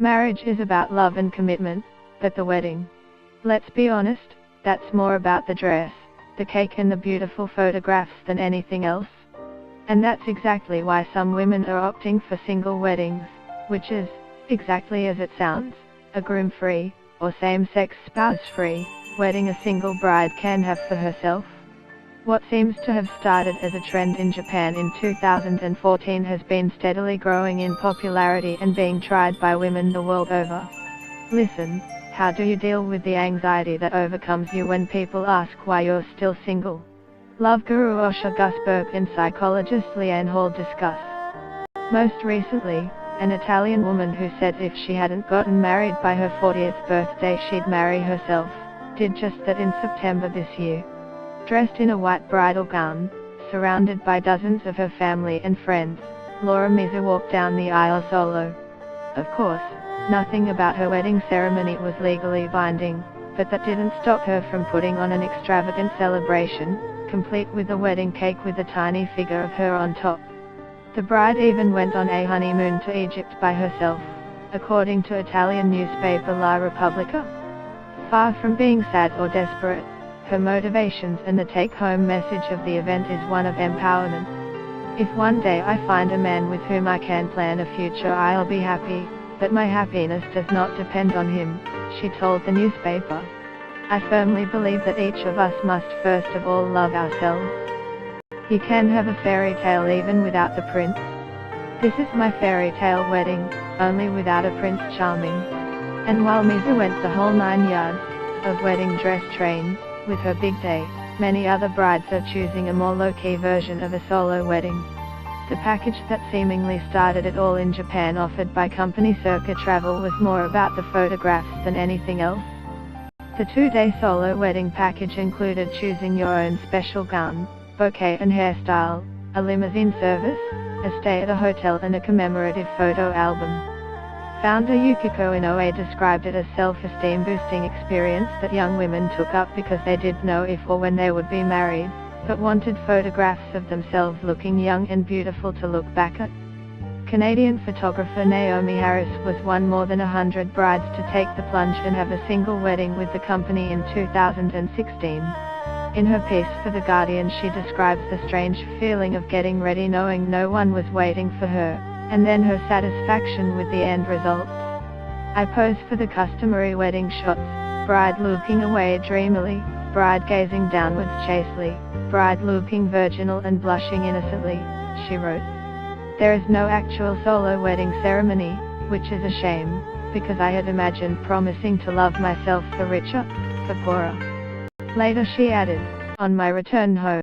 Marriage is about love and commitment, but the wedding, let's be honest, that's more about the dress, the cake and the beautiful photographs than anything else. And that's exactly why some women are opting for single weddings, which is, exactly as it sounds, a groom-free, or same-sex spouse-free, wedding a single bride can have for herself. What seems to have started as a trend in Japan in 2014 has been steadily growing in popularity and being tried by women the world over. Listen, how do you deal with the anxiety that overcomes you when people ask why you're still single? Love guru Osher Gusberg and psychologist Leanne Hall discuss. Most recently, an Italian woman who said if she hadn't gotten married by her 40th birthday she'd marry herself, did just that in September this year. Dressed in a white bridal gown, surrounded by dozens of her family and friends, Laura Mizu walked down the aisle solo. Of course, nothing about her wedding ceremony was legally binding, but that didn't stop her from putting on an extravagant celebration, complete with a wedding cake with a tiny figure of her on top. The bride even went on a honeymoon to Egypt by herself, according to Italian newspaper La Repubblica. Far from being sad or desperate, her motivations and the take-home message of the event is one of empowerment. If one day I find a man with whom I can plan a future, I'll be happy, but my happiness does not depend on him, she told the newspaper. I firmly believe that each of us must first of all love ourselves. You can have a fairy tale even without the prince. This is my fairy tale wedding, only without a Prince Charming. And while Mizu went the whole 9 yards of wedding dress trains, with her big day, many other brides are choosing a more low-key version of a solo wedding. The package that seemingly started it all in Japan, offered by company Circa Travel, was more about the photographs than anything else. The 2-day solo wedding package included choosing your own special gown, bouquet and hairstyle, a limousine service, a stay at a hotel and a commemorative photo album. Founder Yukiko Inoue described it as self-esteem boosting experience that young women took up because they didn't know if or when they would be married, but wanted photographs of themselves looking young and beautiful to look back at. Canadian photographer Naomi Harris was one more than 100 brides to take the plunge and have a single wedding with the company in 2016. In her piece for The Guardian, she describes the strange feeling of getting ready knowing no one was waiting for her, and then her satisfaction with the end result. I pose for the customary wedding shots, bride looking away dreamily, bride gazing downwards chastely, bride looking virginal and blushing innocently, she wrote. There is no actual solo wedding ceremony, which is a shame, because I had imagined promising to love myself for richer, for poorer. Later she added, on my return home,